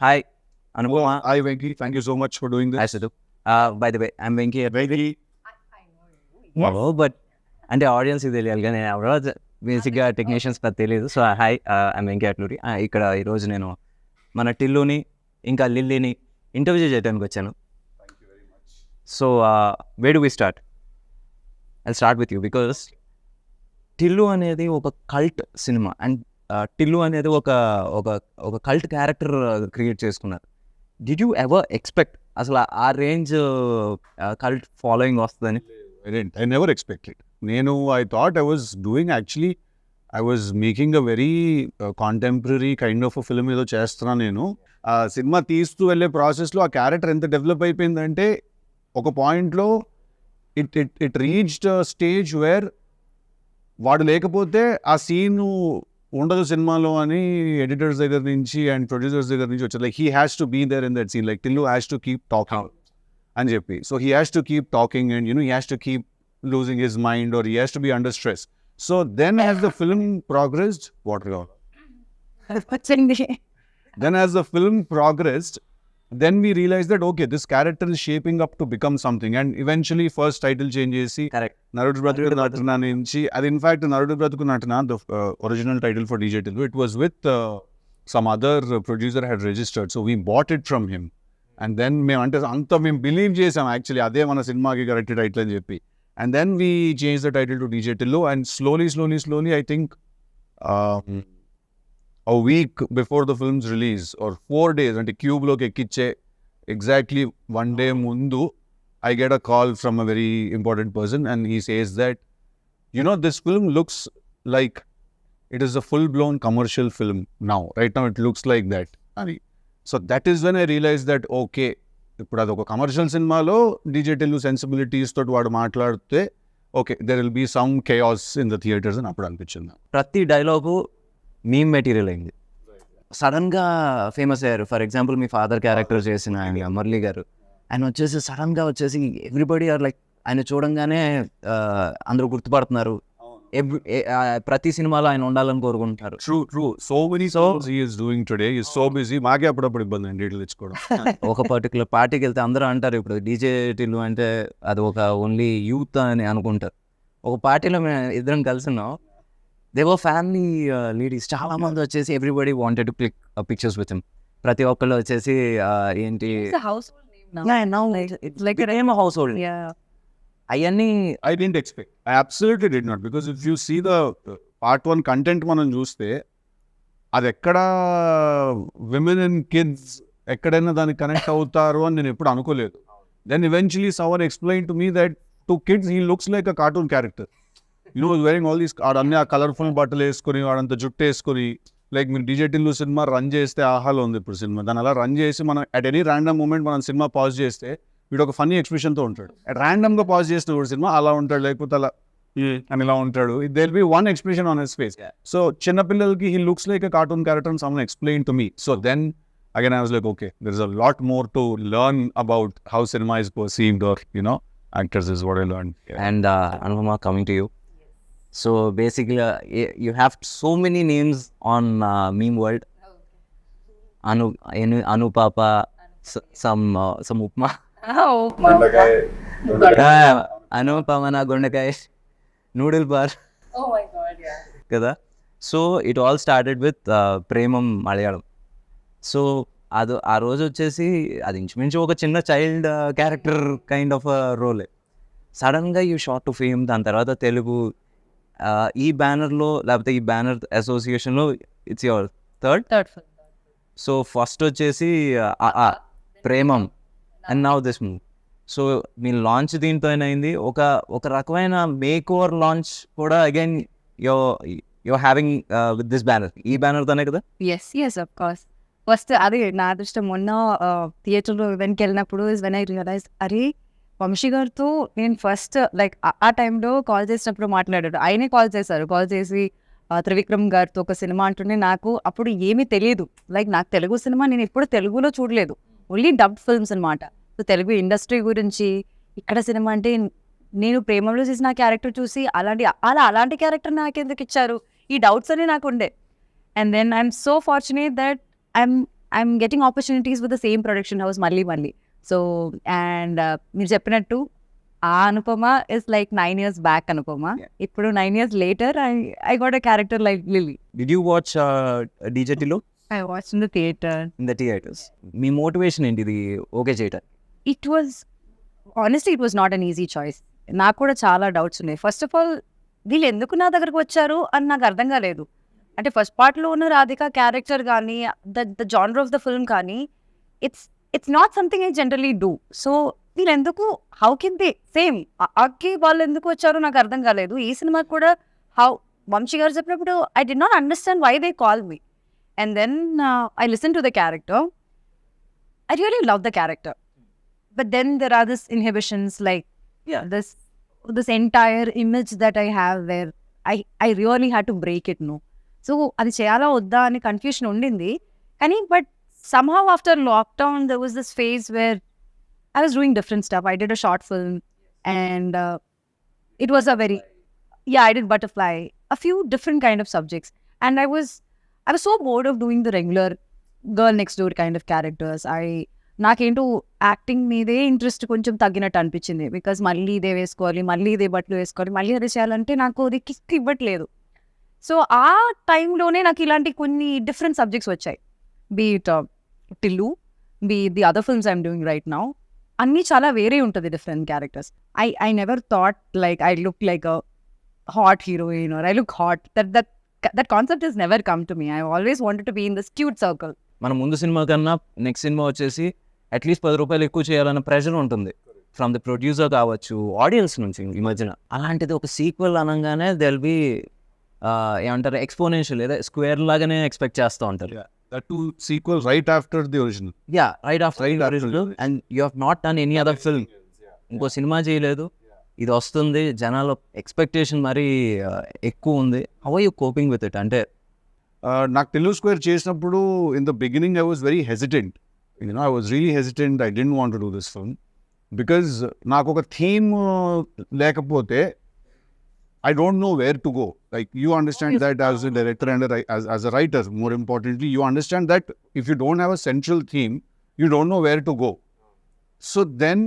Hi, Anupama. Hi, Venki. Thank you so much for doing this. Hi, Siddhu. By the way, I'm Venki. Venki. But అంటే ఆడియన్స్కి తెలియాలి కానీ నేను ఎవరో బేసిక్గా టెక్నీషియన్స్ నాకు తెలియదు. So hi, I'm Venky Atluri. ఇక్కడ ఈరోజు నేను మన టిల్లుని ఇంకా లిల్లీని ఇంటర్వ్యూ చేయడానికి వచ్చాను. So where do we start? I start with you because Tillu అనేది ఒక కల్ట్ సినిమా అండ్ టిల్లు అనేది ఒక కల్ట్ క్యారెక్టర్ క్రియేట్ చేసుకున్నారు. డిడ్ యూ ఎవర్ ఎక్స్పెక్ట్ అసలు ఆ రేంజ్ కల్ట్ ఫాలోయింగ్ వస్తుందని? I never expected. I thought I was doing actually, I was making a very contemporary kind of a film ఏదో చేస్తున్నా నేను. ఆ సినిమా తీస్తూ వెళ్ళే ప్రాసెస్లో ఆ క్యారెక్టర్ ఎంత డెవలప్ అయిపోయిందంటే ఒక పాయింట్లో ఇట్ రీచ్డ్ స్టేజ్ వేర్ వాడు లేకపోతే ఆ సీను ఉండదు సినిమాలో అని ఎడిటర్స్ దగ్గర నుంచి అండ్ ప్రొడ్యూసర్స్ దగ్గర నుంచి వచ్చారు. Like he has to be there in that scene, like Tillu has to keep talking అని చెప్పి. So he has to keep talking and he has to keep losing his mind or he has to be under stress. So then as the film progressed then we realized that okay, this character is shaping up to become something, and eventually first title change chesi Narudu Bratuku Natana nunchi adi in fact Narudu Bratuku Natana, the original title for DJ Tillu, it was with some other producer had registered, so we bought it from him and then మేము అంటే అంత మేము believe చేసాం actually అదే మన సినిమాకి correct title అని చెప్పి. And then we change the title to DJ Tillu and slowly I think a week before the film's release or 4 days అంటే క్యూబ్ లోకి ఎక్కిచ్చే exactly 1 day ముందు I get a call from a very important person and he says that this film looks like it is a full blown commercial film now. Right now it looks like that. So that is when I realized that okay, ఇప్పుడు అదొక commercial సినిమాలో DJ Tillu sensibilities తోటి వాడు మాట్లాడితే okay, there will be some chaos in the theaters అని అప్పుడు అనిపించింది. ప్రతి డైలాగు మీమ్ మెటీరియల్ అయింది, సడన్గా ఫేమస్ అయ్యారు. For example me father character చేసిన ఆయన మురళి గారు, ఆయన వచ్చేసి సడన్గా వచ్చేసి ఎవ్రీబడి ఆర్ లైక్ ఆయన చూడంగానే అందరూ గుర్తుపడుతున్నారు. ప్రతి సినిమాలో ఆయన ఉండాలని కోరుకుంటారు. True so many songs he is doing today, he is so busy. మాకే అప్పుడప్పుడు ఇబ్బంది అండి డీటెయిల్ తెచ్చుకోవడం. ఒక పర్టికులర్ పార్టీకి వెళ్తే అందరూ అంటారు ఇప్పుడు DJ Tillu అంటే అది ఒక ఓన్లీ యూత్ అని అనుకుంటారు. ఒక పార్టీలో మేము ఇద్దరం కలిసి ఉన్నాం, దే వర్ ఫ్యామిలీ లేడీస్ చాలా మంది వచ్చేసి everybody wanted to click pictures with him. ప్రతి ఒక్కళ్ళు వచ్చేసి ఏంటి హౌస్ హోల్డ్ అవన్నీ I didn't expect. I absolutely did not, because if you see the part 1 content మనం చూస్తే అది ఎక్కడ విమెన్ అండ్ కిడ్స్ ఎక్కడైనా దానికి కనెక్ట్ అవుతారు అని నేను ఎప్పుడు అనుకోలేదు. Then eventually someone explained to me that to kids he looks like a cartoon character. Wearing all these అన్ని ఆ కలర్ఫుల్ బట్టలు వేసుకొని వాడంతా జుట్టు వేసుకొని, లైక్ మీరు DJ Tillu సినిమా రన్ చేస్తే ఆహాలో ఉంది ఇప్పుడు సినిమా, దాన్ని అలా రన్ చేసి మనం అట్ ఎనీ ర్యాండమ్ మూమెంట్ మనం సినిమా పాజ్ చేస్తే వీడు ఒక ఫన్నీ ఎక్స్ప్రెషన్తో ఉంటాడు. ర్యాండమ్గా పాజ్ చేసిన కూడా సినిమా అలా ఉంటాడు, లేకపోతే అలా అని ఇలా ఉంటాడు. They will be one expression on his face. So చిన్నపిల్లలకి he looks like a cartoon character and someone explain to me. So then again I was like okay, there is a lot more to learn about how cinema is perceived or actors is what I learned. And Anupama, coming to you. So basically you have so many names on meme world. Anupapa, some upma. Anupama na gondakai noodle bar. Oh my god, yeah. Kada. So it all started with Premam Malayalam. So అది ఆ రోజు వచ్చేసి అది ఇంచుమించు ఒక చిన్న child character kind of రోలే. సడన్గా you short to fame, దాని తర్వాత తెలుగు ఈ బ్యానర్లో లేకపోతే ఈ బ్యానర్ అసోసియేషన్లో it's your third film. So first వచ్చేసి Premam and now this movie. So మీ లాంచ్ దీంతో అయింది, ఒక రకమైన మేక్ ఓవర్ లాంచ్ కూడా again your having with this banner. ఈ బ్యానర్తోనే కదా? Yes, of course. ఫస్ట్ అది నా అదృష్టం. మొన్న థియేటర్లో ఈవెంట్కి వెళ్ళినప్పుడు ఇస్ వెన్ ఐ రియలైజ్, అరే వంశీ గారితో నేను ఫస్ట్ లైక్ ఆ టైంలో కాల్ చేసినప్పుడు మాట్లాడాడు. ఆయనే కాల్ చేసి త్రివిక్రమ్ గారితో ఒక సినిమా అంటుండే. నాకు అప్పుడు ఏమీ తెలియదు, లైక్ నాకు తెలుగు సినిమా నేను ఎప్పుడు తెలుగులో చూడలేదు, ఓన్లీ డబ్డ్ ఫిల్మ్స్ అనమాట. సో తెలుగు ఇండస్ట్రీ గురించి ఇక్కడ సినిమా అంటే నేను ప్రేమలో చేసిన క్యారెక్టర్ చూసి అలాంటి క్యారెక్టర్ నాకు ఎందుకు ఇచ్చారు, ఈ డౌట్స్ అన్నీ నాకు ఉండే. And then I'm so fortunate that I'm I'm getting opportunities with the same production house malli. So, and మీరు చెప్పినట్టు ఆ Anupama is like 9 years back Anupama. ఇప్పుడు 9 years later, I got a character like Lily. Did you watch DJ Tillu I watched in the theater. in the theaters? Me motivation ఏంటి ఇది okay చేయటం? It was, honestly, it was not an easy choice. నాకు కూడా చాలా doubts ఉన్నాయి. First of all వీళ్ళు ఎందుకు నా దగ్గరకు వచ్చారు అని నాకు అర్థం కాలేదు. అంటే ఫస్ట్ పార్ట్లో ఉన్న రాధిక క్యారెక్టర్ కానీ the genre of the film కానీ it's not something I generally do. So వీళ్ళు ఎందుకు, హౌ కెన్ దే సేమ్ అక్కి వాళ్ళు ఎందుకు వచ్చారో నాకు అర్థం కాలేదు. ఈ సినిమాకి కూడా వంశీ గారు చెప్పినప్పుడు I did not understand why they call me. And then I listen to the character. I really love the character. But then there are these inhibitions, like this entire image that I have where I really had to break it, no. So అది చేయాలా వద్దా అని confusion ఉండింది. కానీ but somehow after lockdown there was this phase where I was doing different stuff. I did a short film and it was a very, I did Butterfly, a few different kind of subjects. And I was so bored of doing the regular girl next door kind of characters. నాకేంటో acting మీదే interest కొంచెం తగ్గినట్టు అనిపించింది. Because మళ్ళీ ఇదే వేసుకోవాలి, మళ్ళీ ఇదే బట్టలు వేసుకోవాలి, మళ్ళీ అదే చేయాలంటే నాకు అది కిక్ ఇవ్వట్లేదు. సో ఆ టైంలోనే నాకు ఇలాంటి కొన్ని డిఫరెంట్ సబ్జెక్ట్స్ వచ్చాయి. Be it Tillu, be the other films I'm doing right now. అన్నీ చాలా వేరే ఉంటుంది different characters. I never thought like I look like a hot heroine or I look hot. That concept is never come to me. I always wanted to be in this cute circle. మన ముందు cinema కన్నా next cinema వచ్చేసి at least 10 రూపాయలు ఎక్కువ చేయాలన్న pressure ఉంటుంది from the producer కావచ్చు, audience నుంచి ఈ మధ్యన. అలాంటిది ఒక సీక్వెల్ అనగానే దెల్ బి ఏమంటారు ఎక్స్పోనెన్షియల్ లేదా స్క్వేర్ లాగానే ఎక్స్పెక్ట్ చేస్తూ ఉంటారు. That too sequel right after the original. Right after the original and you have not done any other film. ఇంకో సినిమా చేయలేదు, ఇది వస్తుంది, జనాల ఎక్స్పెక్టేషన్ మరీ ఎక్కువ ఉంది. How are you coping with it? అంటే నాకు టిల్లు స్క్వేర్ చేసినప్పుడు in the beginning I was very hesitant. I was really hesitant. I didn't want to do this film because నాకు ఒక థీమ్ లేకపోతే I don't know where to go. Like, you understand that as a director and as a writer, more importantly, you understand that if you don't have a central theme, you don't know where to go. So then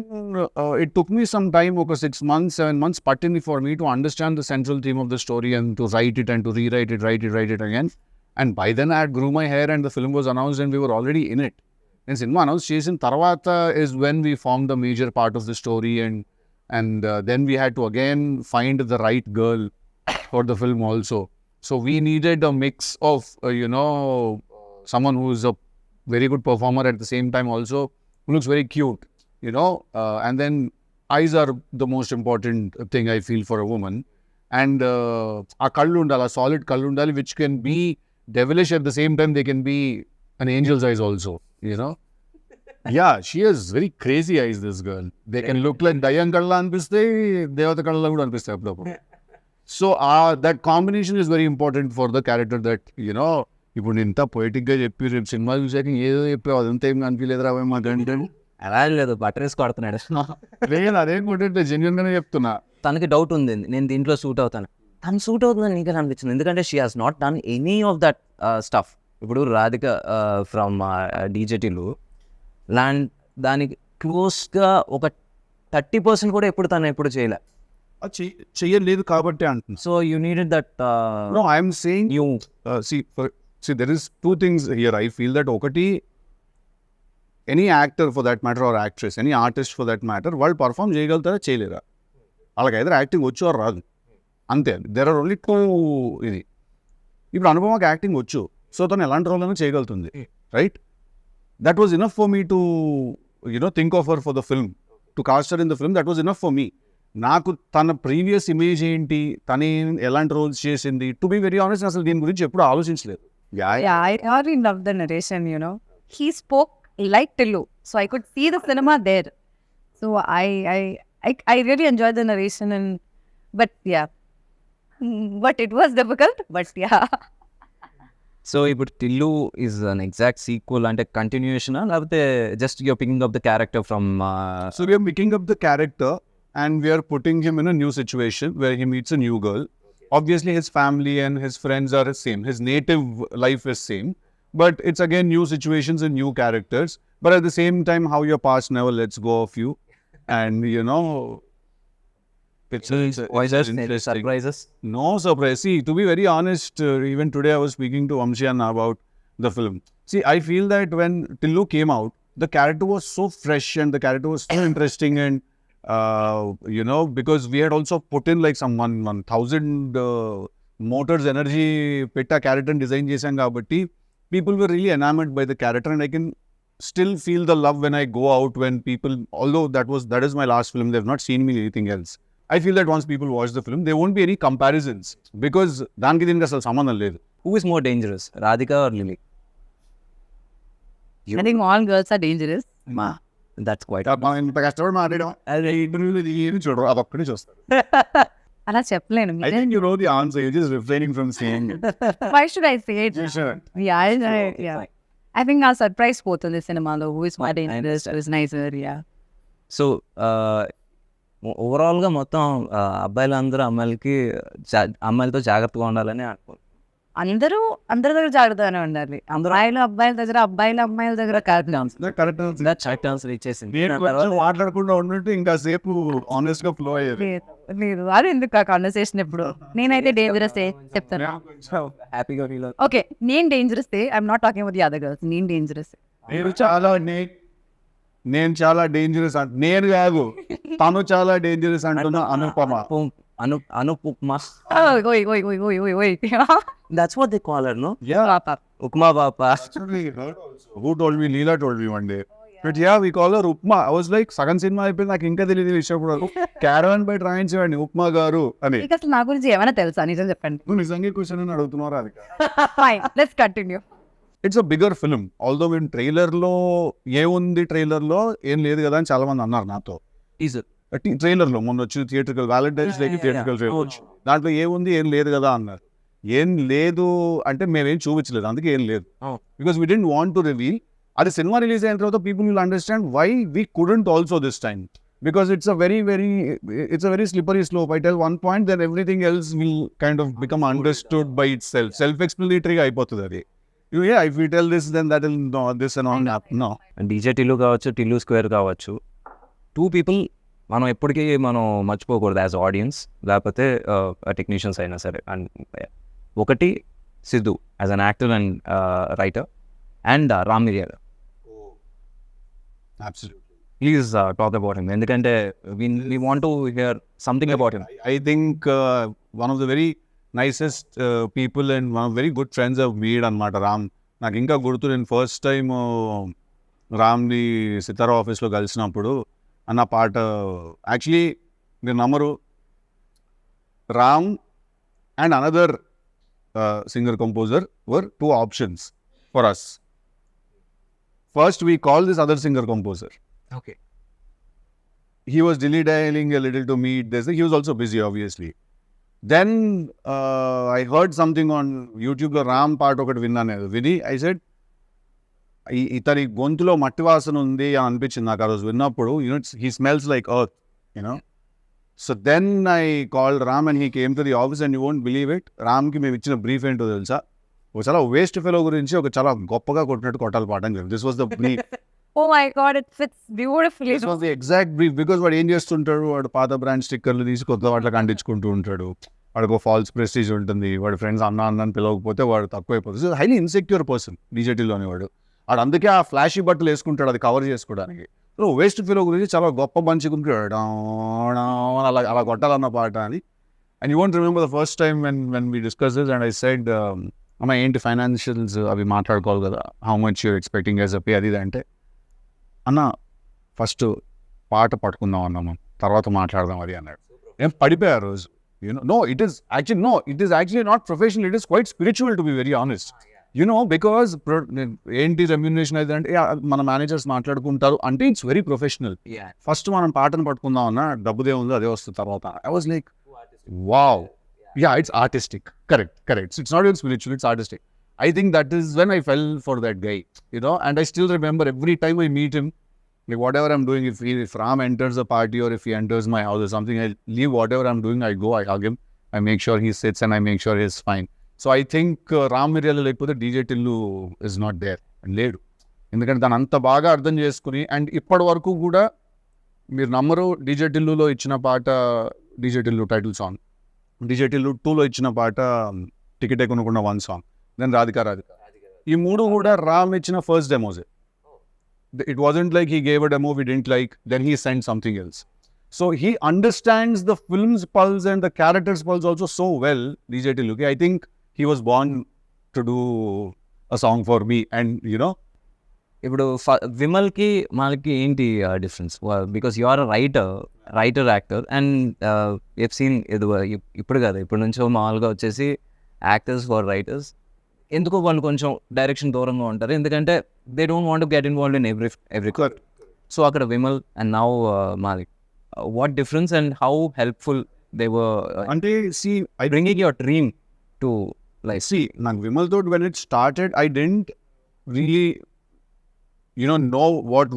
it took me some time, okay, 6 months, 7 months, patini for me to understand the central theme of the story and to write it and to rewrite it, write it again. And by then I had grew my hair and the film was announced and we were already in it. And cinema announced chesin tarvata is when we formed the major part of the story and then we had to again find the right girl for the film also. So we needed a mix of, someone who is a very good performer at the same time also, who looks very cute, and then eyes are the most important thing I feel for a woman. And a kallu undala, solid kallu undali, which can be devilish at the same time, they can be an angel's eyes also, Yeah, she has very crazy eyes, this girl. They can look like Dayan Kalla anpiste, Devata Kalla kuda anpiste appudu. So that combination is very important for the character that, ఇప్పుడు ఇంత పొయిటిక్గా చెప్పి రేపు cinema చూసాక ఏదో చెప్పావు అదంతా ఏం కనిపించలేదురా మాకంటే. అలా లేదు, బటర్ వేసి కొడుతున్నాడు. లేదు, అదేం కొట్టే జెన్యున్గానే చెప్తున్నా. తనకి డౌట్ ఉంది, నేను దీంట్లో సూట్ అవుతాను. తను సూట్ అవుతుందని నీకు అనిపించింది, ఎందుకంటే she has not done any of that stuff. ఇప్పుడు రాధిక ఫ్రమ్ డీజే టిల్లు దానికి క్లోజ్గా ఒక 30% కూడా తను ఎప్పుడు చేయలే. చెయ్యలేదు కాబట్టి అంటున్నా. So you needed that. No, I'm saying you see there is two things here. I feel that ఒకటి, any actor for that matter or actress, any artist for that matter, వాళ్ళు పర్ఫామ్ చేయగలుగుతారా చేయలేరా? వాళ్ళకి either యాక్టింగ్ వచ్చు or రాదు, అంతే. there are only two. ఇది ఇప్పుడు అనుపమకి యాక్టింగ్ వచ్చు, సో తను ఎలాంటి రోల్ అయినా చేయగలుగుతుంది, right? That was enough for me to think of her for the film, to cast her in the film. That was enough for me. నాకు తన previous image ఏంటి, తను ఎలాంటి రోల్స్ చేసింది, టు బి వెరీ ఆనెస్ట్ అసలు దీని గురించి ఎప్పుడు ఆలోచించలేదు. I really love the narration, He spoke like Tillu, so I could see the cinema there. So I really enjoyed the narration but it was difficult, but yeah. So ఇప్పుడు Tillu is an exact sequel, అంటే continuation లేకపోతే just your picking up the character from? So we are picking up the character and we are putting him in a new situation where he meets a new girl. Obviously his family and his friends are the same, his native life is same, but it's again new situations and new characters. But at the same time, how your past never lets go of you, and you know, it's interesting. Surprises. No surprise. See, to be very honest, even today I was speaking to Amshi Anna about the film. See, I feel that when Tillu came out, the character was so fresh and the character was so interesting, and you know, because we had also put in like some 1,000 motors energy petta character and design chesam kabatti, people were really enamored by the character, and I can still feel the love when I go out, when people, although that is my last film, they've not seen me in anything else. I feel that once people watch the film, there won't be any comparisons because దానికి దీనికి అసలు సంబంధం లేదు. Who is more dangerous, Radhika or Lily? I think all girls are dangerous. That's quite. మనం ఇంత కష్టపడి మాట్లాడడం అదే ఇంటర్వ్యూలో ఏమి చూడరు, అదొక్కడే చూస్తారు. అలా చెప్పలేను. I think you know the answer, you're just refraining from saying it. Why should I say it? You should. Yeah. I think our surprise పోతుంది సినిమాలో. Who is more dangerous? Who is nicer? Yeah. So ఓవరాల్గా మొత్తం అబ్బాయిలందరూ అమ్మాయిలతో జాగ్రత్తగా ఉండాలని అనుకో. అందరూ అందరి దగ్గర జాగ్రత్తగానే ఉండాలి. అమ్మాయిలు అబ్బాయిల దగ్గర, అబ్బాయిలు అమ్మాయిల దగ్గర కాదు. కరెక్ట్ ఆన్సర్ ఇచ్చేసింది. మాట్లాడకుండా ఉన్నట్టు ఇంకా సేపు ఆనెస్ట్ గా ఫ్లో అయ్యేది. లేదు అది ఎందుకు ఆ కాన్వర్సేషన్ ఎప్పుడు. నేనైతే డేంజరస్ చెప్తాను. హ్యాపీగా ఫీల్ అవుతుంది. ఓకే, నేను dangerous I'm not talking about the other girls. నేను డేంజరస్. నేను చాలా డేంజరస్ నేను కాదు, తను చాలా డేంజరస్ అంటున్నా. అనుపమ అనుపమ. ఓయ్. That's what they call her, no? Yeah. Upma Papa. Who told me? Leela told me one day. But yeah, we call her Upma. I was like, సగం సినిమా అయిపోయింది, నాకు ఇంకా తెలియదు విషయం కూడా. క్యారవన్ బై ట్రైన్ చేయండి ఉప్మా గారు అని. అసలు నా గురించి ఏమైనా తెలుసా? నిజం చెప్పండి. నువ్వు నిజంగా క్వశ్చన్ అని అడుగుతున్నారా? అది fine, let's continue. It's a bigger film. Although మేము ట్రైలర్లో ఏముంది, ట్రైలర్లో ఏం లేదు కదా అని చాలా మంది అన్నారు నాతో. ట్రైలర్లో మొన్న వచ్చి థియేట్రికల్ వ్యాలంటైన్స్ డేకి థియేట్రికల్ ట్రైలర్, దాంట్లో ఏముంది, ఏం లేదు కదా అన్నారు. ఏం లేదు అంటే మేమేం చూపించలేదు, అందుకే ఏం లేదు. Because we didn't want to reveal. అది సినిమా రిలీజ్ అయిన తర్వాత people will understand why we couldn't also this time. Because it's a very slippery slope. I tell one point, then everything else will kind of become understood by itself. Self-explanatory అయిపోతుంది అది. Yeah, if we tell this, then that will no, this and all that. No. DJ Tillu కావచ్చు, Tillu square కావచ్చు, 2 people మనం ఎప్పటికీ మనం మర్చిపోకూడదు as audience, లేకపోతే technicians అయినా సరే. అండ్ ఒకటి Siddhu as an actor and writer, and Ram మిరియాల. Absolutely. Please talk about him. ఎందుకంటే we want to hear something about him. I think one of the very nicest people and one of very good friends I've made అన్నమాట రామ్. నాకు ఇంకా గుర్తు, నేను first time రామ్ని సితారా ఆఫీస్లో కలిసినప్పుడు అన్న పాట, యాక్చువల్లీ మీరు నమ్మరు, Ram and another singer composer were 2 options for us. First we called this other singer composer. Okay. He was dilly-dallying a little to meet this. He was also busy, obviously. Then I heard something on YouTube లో రామ్ పాట ఒకటి విన్నాను. విని I said, ఇతని గొంతులో మట్టి వాసన ఉంది అని అనిపించింది నాకు ఆ రోజు విన్నప్పుడు. He smells like earth, you know. So then I called Ram and he came to the office, and you won't believe it. రామ్కి మేము ఇచ్చిన బ్రీఫ్ ఏంటో తెలుసా? ఒక చాలా వేస్ట్ ఫెలో గురించి ఒక చాలా గొప్పగా కొట్టినట్టు కొట్టాలి పాట అని చెప్పి. This was the brief. Oh my God, it fits beautifully. This was the exact brief, because వాడు ఏం చేస్తుంటాడు, వాడు పాత బ్రాండ్ స్టిక్కర్లు తీసి కొత్త వాటికి అంటించుకుంటూ ఉంటాడు. వాడికి ఫాల్స్ ప్రెస్టీజ్ ఉంటుంది, వాడి ఫ్రెండ్స్ అన్న అని పిలవకపోతే వాడు తక్కువైపోతుంది. హైలీ ఇన్సెక్యూర్ పర్సన్ డీజేటీలోని వాడు అందుకే ఆ ఫ్లాషీ బట్టలు వేసుకుంటాడు అది కవర్ చేసుకోవడానికి. సో వేస్ట్ ఫీలో గురించి చాలా గొప్ప మంచి గుంటాడు అలా కొట్టాలన్న పాట అని. And you won't remember the first time when we discuss this and I said, అమ్మ ఏంటి ఫైనాన్షియల్స్ అవి మాట్లాడుకోవాలి కదా, how much you're expecting as a pay అది అంటే, అన్న ఫస్ట్ పాట పట్టుకుందాం అన్నాము, తర్వాత మాట్లాడదాం అది అన్నాడు. ఏం పడిపోయా రోజు. No, it is actually not professional. It is quite spiritual, to be very honest. Because ఏంటి రెమ్యూనరేషన్ అయితే అంటే మన మేనేజర్స్ మాట్లాడుకుంటారు అంటే ఇట్స్ వెరీ ప్రొఫెషనల్. ఫస్ట్ మనం పాటను పట్టుకుందాం అన్న, డబ్బుదే ఉందో అదే వస్తుంది తర్వాత. I was like, wow. Yeah, it's artistic. Correct. It's not even spiritual, it's artistic. I think that is when I fell for that guy, and I still remember every time I meet him, like whatever I'm doing, if Ram enters a party or if he enters my house or something, I leave whatever I'm doing, I go, I hug him, I make sure he sits and I make sure he's fine. So I think Ram Miriyala లేకపోతే DJ Tillu is not there లేడు. ఎందుకంటే దాన్ని అంత బాగా అర్థం చేసుకుని, and ఇప్పటి వరకు కూడా మీరు నమ్మరు, డీజే టిల్లులో ఇచ్చిన పాట DJ Tillu title song, DJ Tillu 2లో ఇచ్చిన పాట టికెట్ కొనుక్కున్న 1 సాంగ్, దెన్ రాధిక. ఈ 3 కూడా రామ్ ఇచ్చిన first demos. It wasn't like he gave a demo we didn't like, then he sent something else. So he understands the film's pulse and the character's pulse also so well, DJ Tillu. I think he was born to do a song for me, and you know. ఇప్పుడు విమల్కి మనకి ఏంటి difference? Because you are writer actor and F scene ఇప్పుడు కాదు, ఇప్పటి నుంచో మామూలుగా వచ్చేసి యాక్టర్స్ ఫర్ రైటర్స్ ఎందుకో వాళ్ళు కొంచెం డైరెక్షన్ దూరంగా ఉంటారు, ఎందుకంటే they don't want to get involved in every so అక్కడ Vimal and now Malik, what difference and how helpful they were అంటే bringing your dream to life? నాకు విమల్ తో when it started I didn't really know what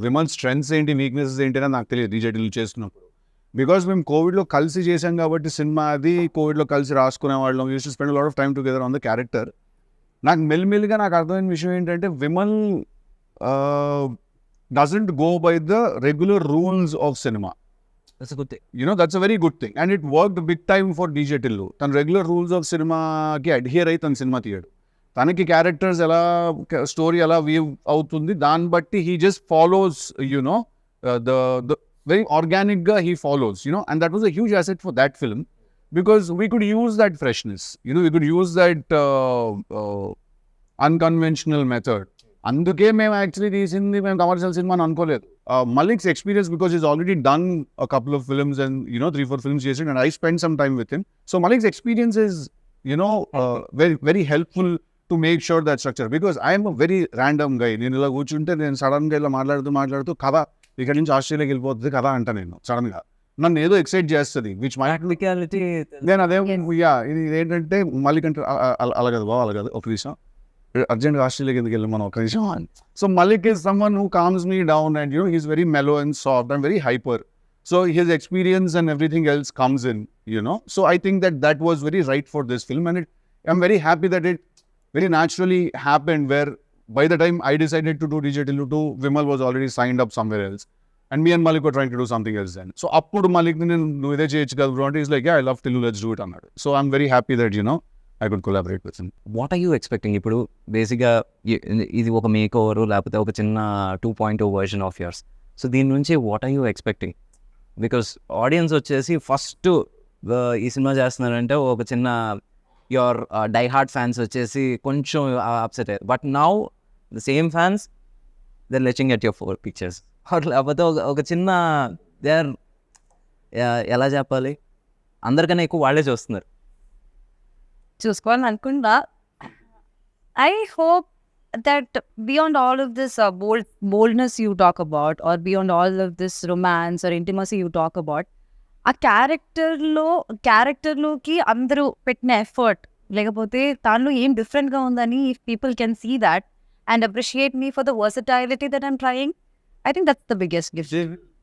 Vimal strengths ఏంటి, weaknesses ఏంటి అని నాకు తెలియదు DJ Tillu చేస్తున్నప్పుడు. బికాస్ మేము కోవిడ్లో కలిసి చేసాం కాబట్టి సినిమా అది, కోవిడ్లో కలిసి రాసుకునే వాళ్ళం, use to spend lot of time together on the character. నాకు మెల్లిమెల్లిగా నాకు అర్థమైన విషయం ఏంటంటే Vimal doesn't go by the regular rules of cinema. That's a very good thing, and it worked big time for DJ Tillu. తన regular rules of సినిమాకి adhere అయి తన సినిమా తీయడు. తనకి క్యారెక్టర్స్ ఎలా, స్టోరీ ఎలా వీవ్ అవుతుంది దాన్ని బట్టి he just follows the very organicగా he follows, and that was a huge asset for that film. Because we could use that freshness, we could use that unconventional method. అందుకే మేము actually తీసింది మేము commercial cinema అని అనుకోలేదు. Malik's experience, because he's already done a couple of films and 3-4 films చేసాడు, and I spent some time with him. So Malik's experience is very very helpful to make sure that structure, because I am a very random guy. నేను ఇలా కూర్చుంటే నేను సడన్గా ఇలా మాట్లాడుతూ కథ ఇక్కడ నుంచి ఆస్ట్రేలియాకి వెళ్ళిపోతుంది కథ అంట, నేను సడన్గా నన్ను ఏదో ఎక్సైట్ చేస్తుంది, విచ్ మై నేను అదే ఇది ఏంటంటే మలిక్ అంటే అలాగదు బావ, అలాగదు ఒక విషయం అర్జెంట్గా ఆస్ట్రేలియాకి ఎందుకు వెళ్ళి మనం ఒక విషయం. So Malik is someone who calms me down and he's very mellow and soft and very hyper. So his experience and everything else comes in, so I think that was very right for this film, and I'm very happy that it very naturally happened, where by the time I decided to do DJ Tillu 2, Vimal was already signed up somewhere else, and me and Malik were trying to do something else then. So appudu Malik nu ide cheyochu kada bro, he's like, yeah, I love Tillu, let's do it annadu. So I'm very happy that I could collaborate with him. What are you expecting? ఇప్పుడు బేసిక్గా ఇది ఒక make over లేకపోతే ఒక చిన్న 2.0 version of yours, so దీని నుంచి what are you expecting? Because audience వచ్చేసి ఫస్ట్ ఈ సినిమా చేస్తున్నారంటే ఒక చిన్న యువర్ డై హార్ట్ ఫ్యాన్స్ వచ్చేసి కొంచెం అప్సెట్ అయ్యారు, but now the same fans they are latching at your 4 pictures. లేకపోతే ఒక చిన్న దే ఆర్ ఎలా చెప్పాలి, అందరికన్నా ఎక్కువ వాళ్ళే చూస్తున్నారు. చూసుకోవాలని అనుకుంటా. I hope that beyond all of this boldness you talk about, or beyond all of this romance or intimacy you talk about, ఆ క్యారెక్టర్లోకి అందరూ పెట్టిన ఎఫర్ట్, లేకపోతే దానిలో ఏం డిఫరెంట్గా ఉందని if people can see that and appreciate me for the versatility that I'm trying, I think that's the biggest gift.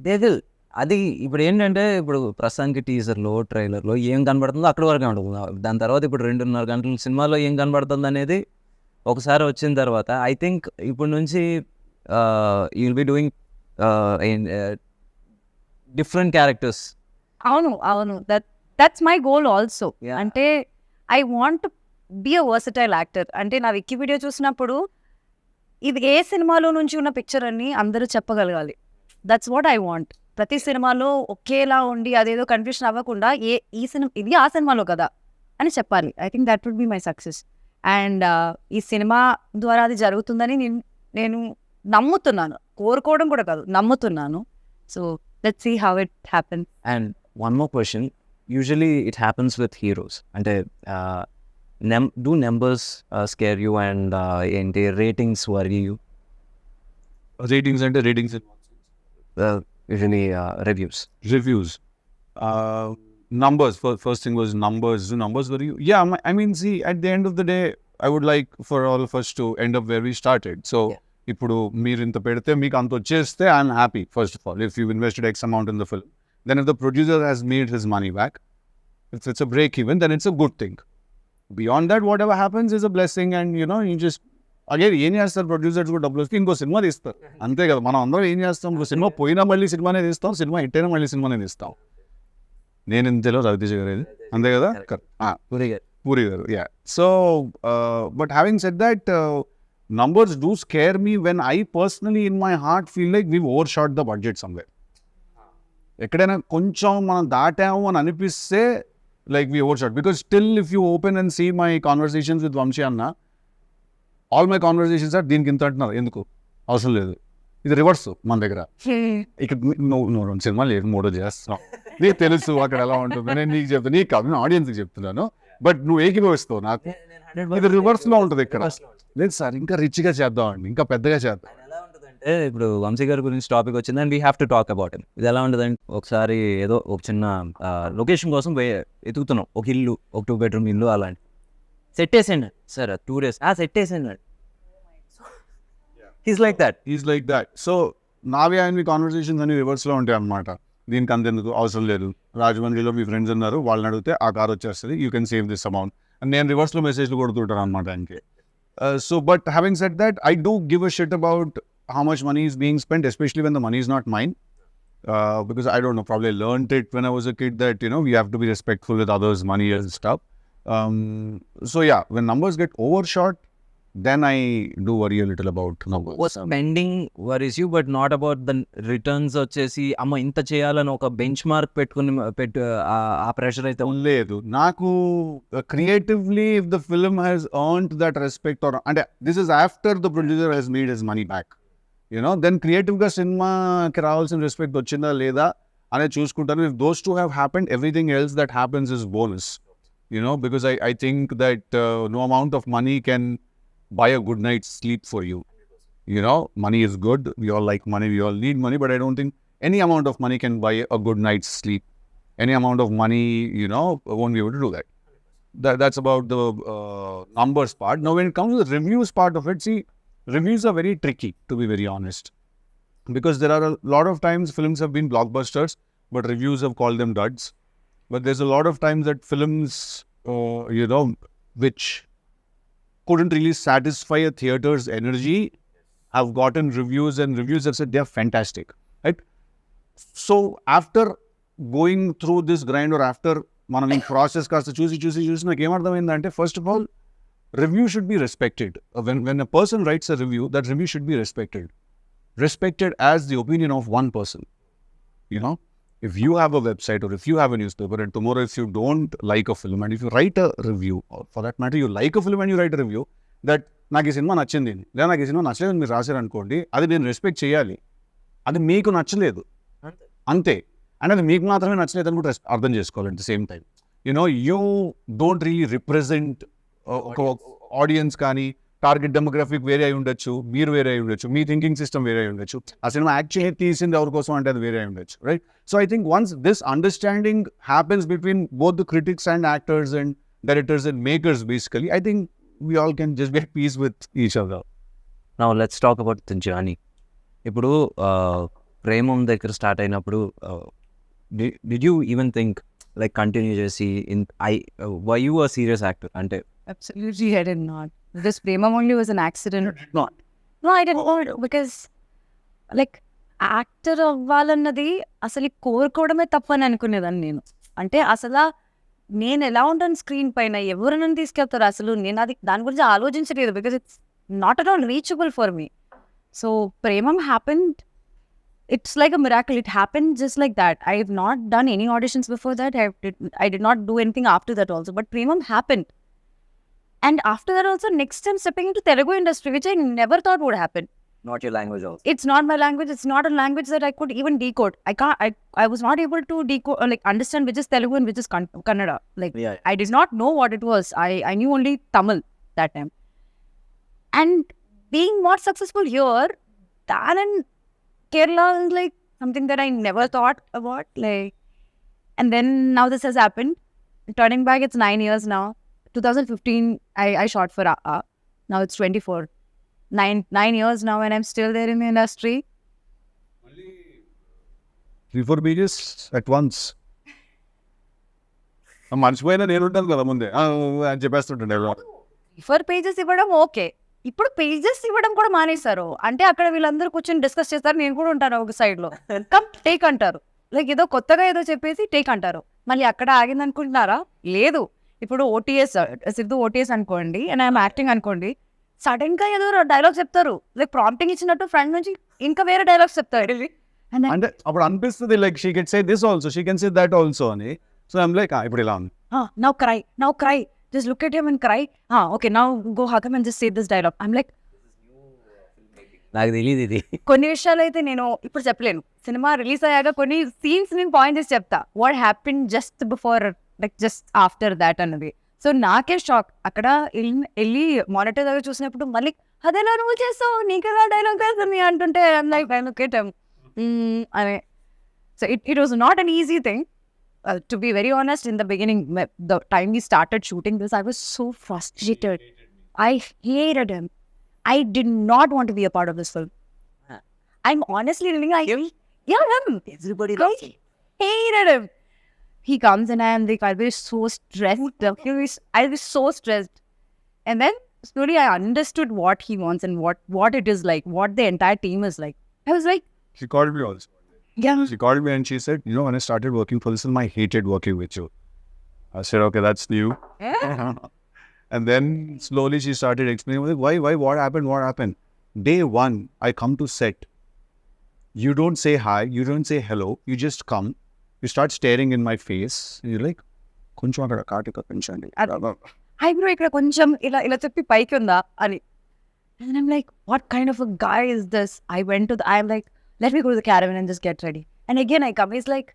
They will. అది ఇప్పుడు ఏంటంటే ఇప్పుడు ప్రస్తుతానికి టీజర్లో ట్రైలర్లో ఏం కనబడుతుందో అక్కడి వరకే ఉంటుంది. దాని తర్వాత ఇప్పుడు 2.5 గంటల సినిమాలో ఏం కనబడుతుంది అనేది ఒకసారి వచ్చిన తర్వాత ఐ థింక్ ఇప్పుడు నుంచి you will be doing different characters. అవును దట్స్ మై గోల్ ఆల్సో. అంటే I want be a versatile actor. అంటే నా విక్కీ వీడియో చూసినప్పుడు ఇది ఏ సినిమాలో నుంచి ఉన్న పిక్చర్ అని అందరూ చెప్పగలగాలి. That's what I want. ప్రతి సినిమాలో ఒకేలా ఉండి అదేదో కన్ఫ్యూషన్ అవ్వకుండా ఈ సినిమా ఇది ఆ సినిమాలో కదా అని చెప్పాలి. I think that would be my success. And ఈ సినిమా ద్వారా అది జరుగుతుందని నేను నమ్ముతున్నాను. కోరుకోవడం కూడా కాదు, నమ్ముతున్నాను. So let's see how it happens. And one more question, usually it happens with heroes. అంటే do numbers scare you, and ఏంటి రేటింగ్స్ worry you? Ratings అంటే ratings Usually reviews. Numbers, first thing was numbers. Do numbers worry you? Yeah, I mean, see, at the end of the day, I would like for all of us to end up where we started. So, ఇప్పుడు మీరు ఇంత పెడితే మీకు అంత వచ్చేస్తే I'm happy. First of all, if you've invested X amount in the film, then if the producer has made his money back, if it's a break even, then it's a good thing. Beyond that, whatever happens is a blessing, and you just again ఏం చేస్తారు producers కూడా డబ్బులు వస్తే ఇంకో cinema తీస్తారు అంతే కదా. మనం అందరం ఏం చేస్తాం, ఇంకో సినిమా పోయినా మళ్ళీ సినిమానే తీస్తాం, సినిమా హిట్ అయినా మళ్ళీ సినిమానే తీస్తాం. నేను ఇంతలో రవితేజ గారు ఇది అంతే కదా. పూరి గారు yeah. So but having said that, numbers do scare me when I personally in my heart feel like we've overshot the budget somewhere. ఎక్కడైనా కొంచెం మనం దాటాము అని అనిపిస్తే like we overshot, because still if you open and see my conversations with Vamshi Anna, all my conversations are దీనికి ఇంత అంటున్నారు, ఎందుకు అవసరం లేదు. ఇది రివర్స్ మన దగ్గర. ఇక్కడ నువ్వు సినిమా లేదు మూడో చేస్తున్నావు, నీకు తెలుసు అక్కడ ఎలా ఉంటుంది, నేను నీకు చెప్తాను, నీకు కాదు ఆడియన్స్కి చెప్తున్నాను, బట్ నువ్వు ఏకీభవిస్తావు నాకు. ఇది రివర్స్లో ఉంటుంది ఇక్కడ. లేదు సార్ ఇంకా రిచ్గా చేద్దామండి, ఇంకా పెద్దగా చేద్దాం. అంటే ఇప్పుడు వంశీ గారి గురించి టాపిక్ వచ్చింది and we have to talk about him. ఇది ఎలా ఉంటుందంటే, ఒకసారి ఏదో ఒక చిన్న లొకేషన్ కోసం ఎతుకుతున్నాం, ఒక ఇల్లు, ఒక 2 bedroom ఇల్లు అలాంటి సెట్ వేసేయండి సార్, 2 days సెట్ వేసేయండి. He's like that. సో నావి ఆయన కాన్వర్సేషన్స్ అన్ని రివర్స్లో ఉంటాయి అన్నమాట. దీనికి అంతెందుకు అవసరం లేదు, రాజమండ్రిలో మీ ఫ్రెండ్స్ ఉన్నారు, వాళ్ళని అడిగితే ఆ కార్ వచ్చేస్తుంది, you can save this amount అని నేను రివర్స్లో మెసేజ్లు కొడుతుంటాను అనమాట ఆయనకి. So but having said that, I do give a shit about how much money is being spent, especially when the money is not mine, because I don't know, probably learned it when I was a kid that we have to be respectful with others' money and stuff. So yeah, when numbers get overshot, then I do worry a little about numbers. Spending worries you, but not about the returns. వచ్చేసి అమ్మ ఇంత చేయాలని ఒక bench mark పెట్టుకుని ఆ pressure అయితే లేదు నాకు. Creatively, if the film has earned that respect, or and this is after the producer has made his money back, then creative గా సినిమాకి రావాల్సిన రెస్పెక్ట్ వచ్చిందా లేదా అనేది చూసుకుంటాను. If those two have happened, everything else that happens is bonus, because I think that no amount of money can buy a good night's sleep for you. Money is good, we all like money, we all need money, but I don't think any amount of money can buy a good night's sleep. Any amount of money, won't be able to do that. That's about the numbers part. Now when it comes to the reviews part of it, see, reviews are very tricky, to be very honest, because there are a lot of times films have been blockbusters, but reviews have called them duds. But there's a lot of times that films, which couldn't really satisfy a theater's energy have gotten reviews, and reviews have said they're fantastic, right? So after going through this grind, or after మనం ఈ process కాస్త చూసి నాకు ఏమర్థమైందంటే, first of all review should be respected. When a person writes a review, that review should be respected as the opinion of one person. If you have a website, or if you have a newspaper, and tomorrow if you don't like a film, and if you write a review, or for that matter you like a film and you write a review that నాకు ఈ cinema నచ్చింది, లేదా నాకు ఈ cinema నచ్చలేదు మీరు రాశారనుకోండి, అది నేను రెస్పెక్ట్ చేయాలి. అది మీకు నచ్చలేదు అంతే, అండ్ అది మీకు మాత్రమే నచ్చలేదు అని కూడా అర్థం చేసుకోవాలి. At the same time you don't really represent ఒక ఆడియన్స్, కానీ టార్గెట్ డెమోగ్రఫిక్ వేరే అయి ఉండొచ్చు, మీరు వేరే అయి ఉండొచ్చు, మీ థింకింగ్ సిస్టమ్ వేరే అయి ఉండొచ్చు, ఆ సినిమా యాక్చువల్లీ తీసింది ఎవరి కోసం అంటే అది వేరే అయి ఉండొచ్చు, right? So I think once this understanding happens between both the critics and actors and directors and makers, basically I think we all can just be at peace with each other. Now let's talk about the journey. ఇప్పుడు ప్రేమం దగ్గర start అయినప్పుడు did you even think like continue చేసి were you a serious actor? అంటే Absolutely, I did not. This Premam only was an accident. Not. No, I did not, because like actor అవ్వాలన్నది అసలు కోరుకోవడమే తప్పని అనుకునేదాన్ని నేను. అంటే అసలు నేను ఎలా ఉంటాను స్క్రీన్ పైన, ఎవరు నన్ను తీసుకెళ్తారు, అసలు నేను అది దాని గురించి ఆలోచించలేదు, because it's not at all reachable for me. So Premam happened, it's like a miracle. It happened just like that. I have not done any auditions before that. I did not do anything after that also. But Premam happened. And after that also, next time stepping into Telugu industry, which I never thought would happen. not your language also. It's not my language. It's not a language that I could even decode. I was not able to decode, like understand which is Telugu and which is Kannada. Like Yeah. I did not know what it was. I knew only Tamil that time. And being more successful here than in Kerala is like something that I never thought about. Like, and then now this has happened. Turning back, it's 9 years now. 2015, I shot for now it's 24. 9 years now, and I'm still there in the industry. 3-4 pages at once. మర్చిపోయినా నేను ఉంటాను కదా ముందే అని చెప్పేస్తుంటాను refer pages ఇవ్వడం okay, ఇప్పుడు pages ఇవ్వడం కూడా మానేశారు. అంటే అక్కడ వీళ్ళందరూ కూర్చొని డిస్కస్ చేస్తారు, నేను కూడా ఉంటాను ఒక సైడ్ లో, కమ్ టేక్ అంటారు. లైక్ ఏదో కొత్తగా ఏదో చెప్పేసి టేక్ అంటారు. మళ్ళీ అక్కడ ఆగింది అనుకుంటున్నారా? లేదు. ఇప్పుడు ఓటీఎస్ సిద్ధు ఓటీఎస్ అనుకోండి, అండ్ ఐఎమ్ యాక్టింగ్ అనుకోండి, సడన్ గా ఏదో డైలాగ్ చెప్తారు, లైక్ ప్రాంప్టింగ్ ఇచ్చినట్టు ఫ్రంట్ నుంచి ఇంకా వేరే డైలాగ్స్ చెప్తారు. అంటే అప్పుడు అనిపిస్తుంది like she can say this also, she can say that also అని. సో ఐమ్ లైక్ ఇప్పుడు ఇలా ఉంది, now cry, just look at him and cry. Okay, now go hug him and just say this dialogue. I'm like, నాకు తెలియదు ఇది. కొన్ని విషయాలు అయితే నేను ఇప్పుడు చెప్పలేను. సినిమా రిలీజ్ అయ్యాక కొన్ని సీన్స్ నేను పాయింట్ చేసి చెప్తా, what happen just before, like just after that అన్నది. సో నాకే షాక్. అక్కడ వెళ్ళి మానిటర్ దగ్గర చూసినప్పుడు మళ్ళీ అదేలా నువ్వు చేస్తావు, నీకెలా డైలాగ్ తెలుస్తుంది అంటుంటే I'm like I look at him అనే. So it was not an easy thing. To be very honest, in the beginning, the time we started shooting this, I was so frustrated. I hated him. I did not want to be a part of this film. I'm honestly telling you, him. Everybody I hated him. He comes and I am like, I'll be so stressed. I'll be so stressed. And then slowly I understood what he wants and what it is like, what the entire team is like. I was like, she called me also. Yeah. She called me and she said, when I started working for this film, I hated working with you. I said, okay, that's new. And then slowly she started explaining, like, why, what happened? Day one, I come to set. You don't say hi, you don't say hello, you just come. You start staring in my face. And you're like, koncham akada katika penchandi. Hi bro, ikkada koncham ila cheppi paiki unda ani. And I'm like, what kind of a guy is this? I'm like, let me go to the caravan and just get ready. And again I come, he's like,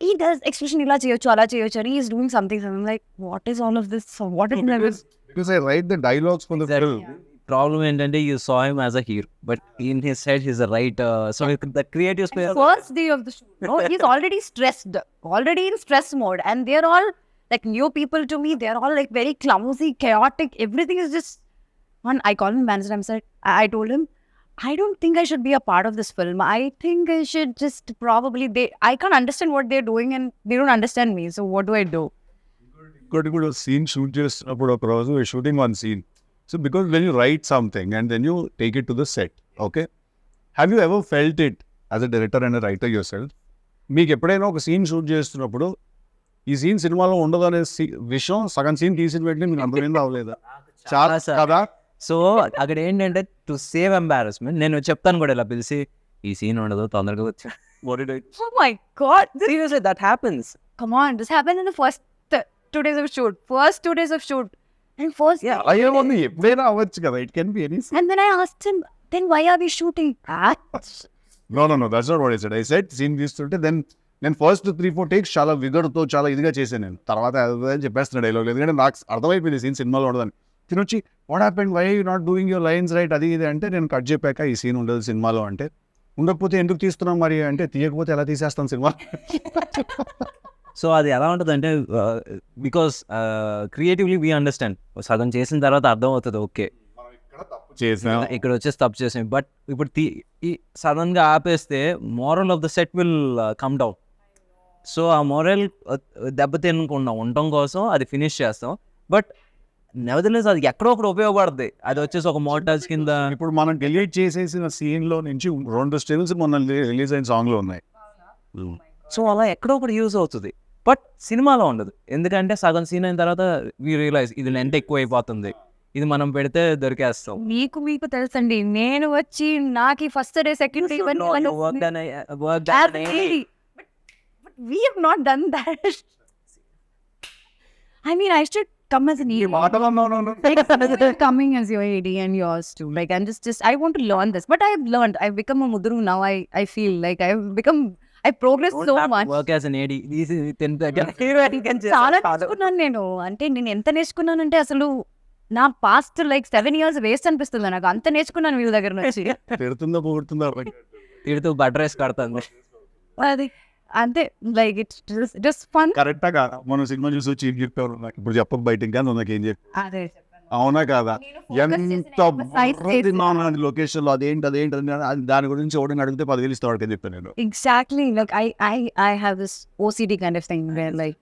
he does expression ila cheyochu ala cheyochu, and he is doing something. So I'm like, what is all of this? So what is because I write the dialogues for the film. Problem ఏంటంటే you saw him as a hero, but in his head he's a writer. So the creative space. First day of the shoot, no, he's already stressed, already in stress mode, and they're all like new people to me. They're all like very clumsy, chaotic. Everything is just one. I called him manager. I told him, I don't think I should be a part of this film. I think I should just probably, I can't understand what they're doing and they don't understand me. So what do I do? Got to go to a scene shoot just about we're shooting one scene. So because when you write something and then you take it to the set, okay? Have you ever felt it as a director and a writer yourself? మీకు ఎప్పుడైనా ఒక scene shoot చేస్తున్నప్పుడు ఈ scene సినిమాలో ఉండదు అనే విషయం సగం సీన్ తీసిన వెంటనే మీకు అర్థమైంది అవ్వలేదా? చాలా కదా. సో అక్కడ ఏంటంటే టు సేవ్ ఎంబారస్మెంట్ నేను చెప్తాను కూడా ఇలా పిలిచి ఈ సీన్ ఉండదు తొందరగా వచ్చా. Oh my God. Seriously, that happens. Come on, this happened in the first 2 days of shoot. First 2 days of shoot. And first, అయ్యేమో ఎప్పుడైనా అవ్వచ్చు కదా. It can be any. And then I asked him, then why are we shooting that? No, that's not what I said. I said scene తీస్తుంటే నేను first 3-4 takes చాలా విగర్తో చాలా ఇదిగా చేశాను. నేను తర్వాత చెప్పేస్తున్నా డైలాగ్, ఎందుకంటే నాకు అర్థమైపోయింది సీన్ సినిమాలో ఉండదని. తినొచ్చి what happened, why you not doing your lines right, అది ఇది అంటే నేను కట్ చెప్పాక ఈ సీన్ ఉండదు సినిమాలో అంటే, ఉండకపోతే ఎందుకు తీస్తున్నాం మరి అంటే, తీయకపోతే ఎలా తీసేస్తాం సినిమా. సో అది ఎలా ఉంటుంది అంటే బికాస్ క్రియేటివ్లీ వీ అండర్స్టాండ్, సగం చేసిన తర్వాత అర్థం అవుతుంది ఓకే ఇక్కడ వచ్చేసి తప్పు చేసాం. బట్ ఇప్పుడు సడన్గా ఆపేస్తే moral of the set will come down. So ఆ మోరల్ దెబ్బతినకుండా ఉండటం కోసం అది ఫినిష్ చేస్తాం. బట్ నెవర్దలెస్ అది ఎక్కడో ఒకటి ఉపయోగపడుతుంది. అది వచ్చేసి ఒక మోటార్స్ కింద. ఇప్పుడు మనం డిలీట్ చేసేసిన సీన్లో నుంచి 2 స్టిల్స్ మొన్న రిలీజ్ అయిన సాంగ్లో ఉన్నాయి. సో అలా ఎక్కడో ఒకటి యూజ్ అవుతుంది, బట్ సినిమాలో ఉండదు. ఎందుకంటే సగం సీన్ అయిన తర్వాత వీ రియలైజ్ ఇది లెంత్ ఎక్కువ అయిపోతుంది, ఇది మనం పెడితే దొరికేస్తాం. మీకు తెలుసండి, నేను వచ్చి నాకు first day second day we have not done that. I mean, I should come as an AD. Coming as your AD and yours too. Like, I'm just I want to learn this, but I've learned. I've become a mudru now. I feel like I progressed so much. Work as an AD. చాలా నేర్చుకున్నాను నేను. అంటే నేను ఎంత నేర్చుకున్నానంటే అసలు నా past like 7 years waste అనిపిస్తుంది నాకు. అంత నేర్చుకున్నాను వీళ్ళ దగ్గర నుంచి. తిడుతూ బటర్ వేసి కడుతుంది అది అంతే. Like it's fun. కరెక్టా కాదా? మనం సినిమా చూసి వచ్చి ఏం చెప్పారు నాకు ఇప్పుడు చెప్పక బయట ఇంకా నాకేం చెప్పి, అవునా కాదా? ఎంత లొకేషన్ లో అదేంటి దాని గురించి ఎవడని అడిగితే 10,000 ఇస్తాడు అని చెప్పాను నేను. Exactly. Like I have this OCD kind of thing where like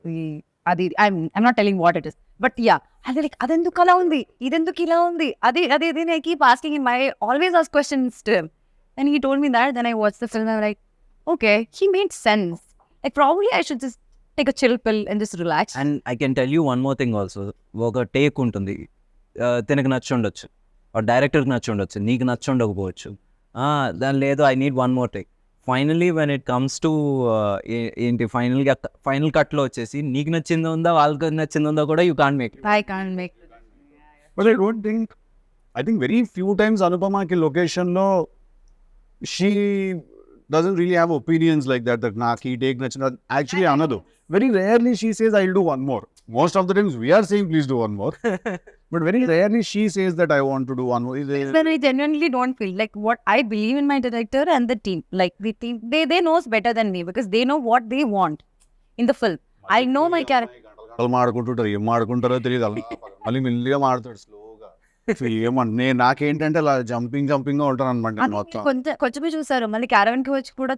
అది I'm not telling what it is, but yeah అది లైక్ అదెందుకు అలా ఉంది, ఇదెందుకు ఇలా ఉంది, అది అది ఇది I keep asking in my always ask questions to him, and he told me that. Then I watch the film, I'm like okay, he made sense. Like probably I should just take a chill pill and just relax. And I can tell you one more thing also. ఒక take ఉంటుంది, తినకు నచ్చి ఉండొచ్చు, డైరెక్టర్కి నచ్చి ఉండొచ్చు, నీకు నచ్చి ఉండకపోవచ్చు. దాని లేదు, I need one more take. Finally when it comes to ఏంటి ఫైనల్ కట్లో వచ్చేసి నీకు నచ్చిందో ఉందా వాళ్ళకి నచ్చిందో ఉందా కూడా you can't make. I can't make. But I think very few times Anupamaki location lo she doesn't really have opinions like that naaki take nachina. Actually another very rarely she says I'll do one more. Most of the times we are saying please do one more. But very rarely she says that I want to do one more. When I genuinely don't feel like what I believe in my director and the team, like the team, they knows better than me because they know what they want in the film. I know my character. వాళ్ళు మాడుకుంటుంటారు, ఏం మాడుకుంటారో తెలియదు. మళ్ళీ మెల్లిగా మాడతాడు స్లోగా. ఏమన్నా నాకేంటంటే అలా jumping గా ఉంటాను అనమాట మొత్తం. కొంచెమే చూసారు, మళ్ళీ క్యారవన్ కి వచ్చి కూడా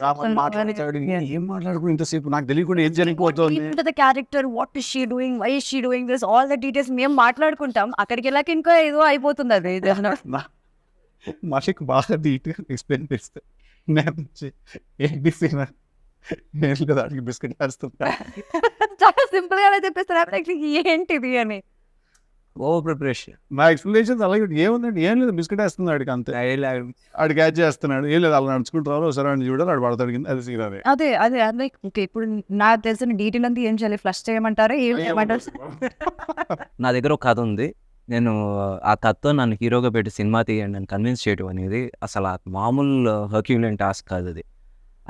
ఏం మాట్లాడుకుని ఇంతసేపు నాకు తెలియకుండా ఏం జరిగిపోతుంది. The character, what is she doing, why is she doing this, all the details మేము మాట్లాడుకుంటాం. అక్కడికి వెళ్ళాక ఇంకా ఏదో అయిపోతుంది అది. మాషిక్ బాగా నీట్గా ఎక్స్ప్లెయిన్ చేస్తే నేను కదా అడిగి బిస్కెట్ వేస్తున్నా. చాలా సింపుల్ గా చెప్పేస్తారు ఏంటిది అని. Over preparation. నా ఎక్స్ప్లెనేషన్స్ అలాగే ఏముందండి, ఏం లేదు బిస్కెట్ వేస్తుంది ఆడికి అంతే. ఆడు క్యాచ్ చేస్తున్నాడు, ఏం లేదు అలా నడుచుకుంటారు, ఒకసారి అని చూడాలి, ఆడు పడతాడు కింద. అది సీన్ అదే లైక్ ఓకే, ఇప్పుడు నాకు తెలిసిన డీటెయిల్ అంతా ఏం చేయాలి, ఫ్లష్ చేయమంటారా ఏం చేయమంటారు? నా దగ్గర ఒక కథ ఉంది, నేను ఆ కథతో నన్ను హీరోగా పెట్టి సినిమా తీయండి అని కన్విన్స్ చేయడం అనేది అసలు ఆ మామూలు హర్క్యులెన్ టాస్క్ కాదు.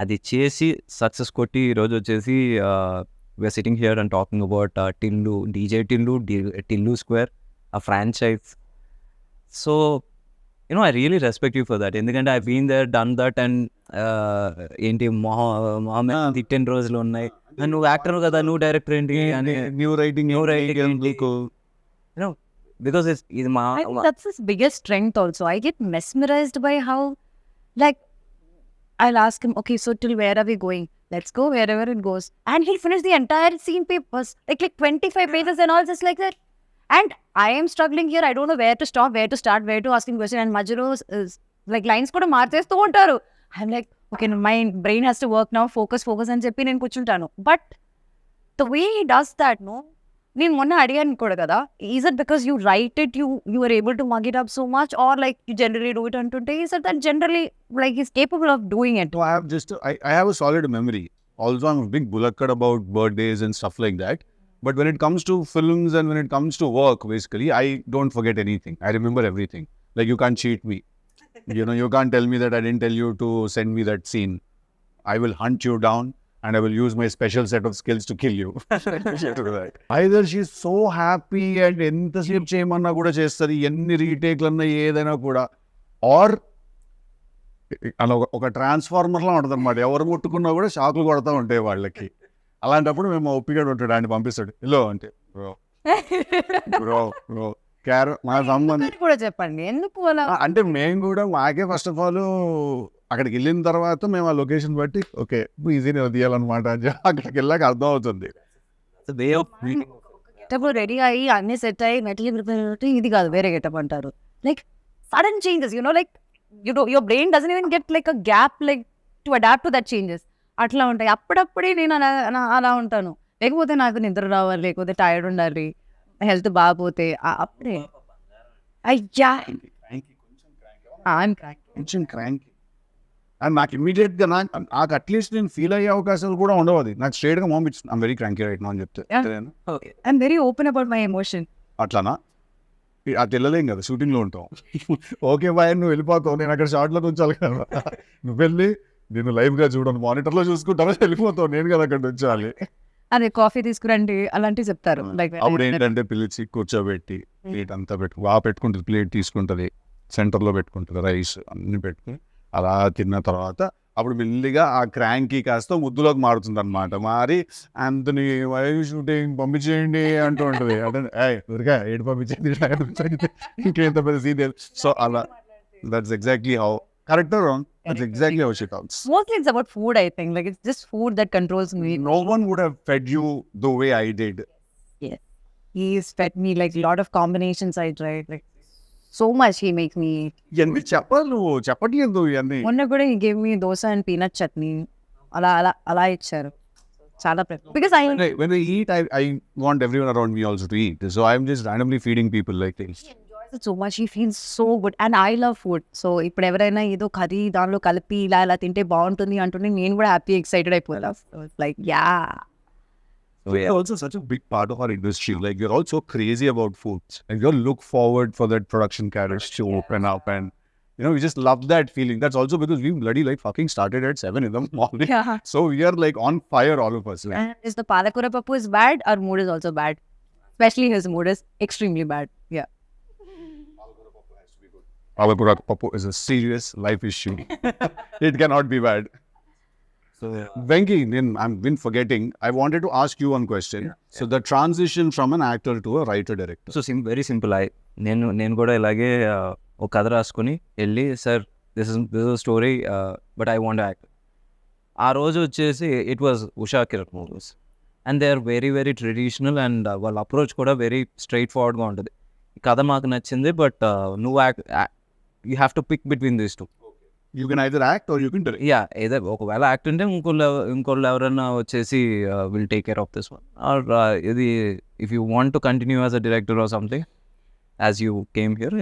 అది చేసి సక్సెస్ కొట్టి ఈరోజు వచ్చేసి we're sitting here and talking about Tillu, DJ Tillu, Tillu Square, a franchise. So I really respect you for that. ఎందుకంటే I been there, done that. And ఏంటి మొహమ్మద్ 10 రోజులు ఉన్నాయి, నువ్వు యాక్టర్ కదా, నువ్వు డైరెక్టర్ ఏంటి అని, న్యూ రైటింగ్ because ఇది మా that's his biggest strength also. I get mesmerized by how, like, I'll ask him, okay, so till where are we going? Let's go wherever it goes. And he'll finish the entire scene papers, like 25 pages and all, just like that. And I am struggling here. I don't know where to stop, where to start, where to ask him question. And Majuro is like lines kuda marchestu untaru. I'm like, okay, my brain has to work now. Focus అని చెప్పి నేను కూర్చుంటాను. But the way he does that, no? నేను మొన్న అడిగాను కూడా కదా, is it because you write it, you are able to mug it up so much, or like you generally do it అంటుంటే is it that generally like is capable of doing it? I have a solid memory. Also, I'm a big bulakkad about birthdays and stuff like that. But when it comes to films and when it comes to work, basically, I don't forget anything. I remember everything. Like, you can't cheat me. You can't tell me that I didn't tell you to send me that scene. I will hunt you down and I will use my special set of skills to kill you. Either she's so happy and ఎంతసేపు చేయమన్నా కూడా చేస్తుంది, ఎన్ని రీటేక్లన్నా ఏదైనా కూడా, are అలా ఒక ట్రాన్స్ఫార్మర్లా ఉంటుంది అనమాట. ఎవరు ముట్టుకున్నా కూడా షాకులు కొడతా ఉంటాయి వాళ్ళకి. అలాంటప్పుడు మేము ఒప్పిగా ఉంటాడు, ఆయన పంపిస్తాడు ఇల్లో అంటే బ్రో మా సంబంధం కూడా చెప్పండి ఎందుకు అలా అంటే. మేము కూడా మాకే ఫస్ట్ ఆఫ్ ఆల్ అక్కడికి వెళ్ళిన తర్వాత మేము ఆ లొకేషన్ బట్టి ఓకే ఈజీనే తీయాలన్నమాట. అక్కడికి వెళ్ళాక అర్థం అవుతుంది. గెటప్ రెడీ అయ్యి అన్ని సెట్ అయ్యి మెటీరియల్ ప్రిపేర్, ఇది కాదు వేరే గెటప్ అంటారు. Like sudden changes, like your brain doesn't even get like a gap like to adapt to that changes. అట్లా ఉంటాయి. అప్పుడప్పుడే నేను అలా ఉంటాను. లేకపోతే నాకు నిద్ర రావాలి, లేకపోతే టైర్డ్ ఉండాలి, హెల్త్ బాగపోతే అప్పుడే అయ్యా కొంచెం క్రాంకీ. అండ్ నాకు ఇమ్మీడియట్గా నాకు అట్లీస్ట్ నేను ఫీల్ అయ్యే అవకాశాలు కూడా ఉండవు. అది నాకు స్ట్రైట్గా పంపించింది, I'm very cranky right now అని చెప్తే. I'm very open about my emotion. అట్లానా? అది వెళ్ళలేం కదా, షూటింగ్లో ఉంటాం. ఓకే బాయ్ నువ్వు వెళ్ళిపోతావు, నేను అక్కడ షార్ట్లో ఉంచాలి కదా. నువ్వు వెళ్ళి నేను లైవ్గా చూడను, మానిటర్లో చూసుకుంటాను, వెళ్ళిపోతావు, నేను కదా అక్కడ ఉంచాలి. అదే కాఫీ తీసుకురండి అలాంటివి చెప్తారు. లైక్ అప్పుడు ఏంటంటే పిలిచి కూర్చోబెట్టి ప్లేట్ అంతా పెట్టుకుంటుంది, ప్లేట్ తీసుకుంటుంది, సెంటర్లో పెట్టుకుంటుంది, రైస్ అన్ని పెట్టుకుని అలా తిన్న తర్వాత అప్పుడు మెల్లిగా ఆ క్రాంకీ కాస్త ముద్దులోకి మారుతుంది అనమాట. మారి అంతని వై షూటింగ్ పంపించేయండి అంటూ ఉంటుంది. అంటే ఊరిగా ఏడు పంపించేది ఇంకేంత పెద్ద సీన్. సో అలా that's exactly how, correct or wrong, that's exactly how she talks. Mostly it's about food, I think. Like it's just food that controls me. No one would have fed you the way I did. he's fed me like a lot of combinations I tried, like so much he make me. ఇవన్నీ చెప్పాలి నువ్వు చెప్పట్లేదు ఇవన్నీ. మొన్న కూడా he gave me dosa and peanut chutney. అలా ఇచ్చారు. చాలా because When I eat, I want everyone around me also to eat. So I'm just randomly feeding people like this. he enjoys it so much. He feels so good and I love food. So ఇప్పుడు ఎవరైనా ఏదో curry దానిలో కలిపి ఇలా తింటే బాగుంటుంది అంటుంటే నేను కూడా హ్యాపీ ఎక్సైటెడ్ అయిపోతా. So it's like yeah. So you're also such a big part of our industry. Like you're also crazy about food. And you look forward for that production carriage to open up, and we just love that feeling. That's also because we bloody like fucking started at 7 in the morning. Yeah. So we are like on fire, all of us. Like, And is the palakura pappu is bad, our mood is also bad. Especially his mood is extremely bad. Yeah. Palakura Papu is a serious life issue. It cannot be bad. So Venki, I've been forgetting. I wanted to ask you one question. So the transition from an actor to a writer director. So very simple. నేను కూడా ఇలాగే ఒక కథ రాసుకొని వెళ్ళి sir this is story but I want act. ఆ రోజు వచ్చేసి it was Usha Kiran movies and they are very very traditional and వాళ్ళ అప్రోచ్ కూడా వెరీ స్ట్రైట్ ఫార్వర్డ్గా ఉంటుంది. ఈ కథ మాకు నచ్చింది బట్ నువ్వు you have to pick between these two. You can either act or you can direct. Yeah ఏదో ఒకవేళ యాక్ట్ ఉంటే ఇంకోళ్ళు ఎవరైనా వచ్చేసి will take care of this one or ఇది if you want to continue as a director or something as you came here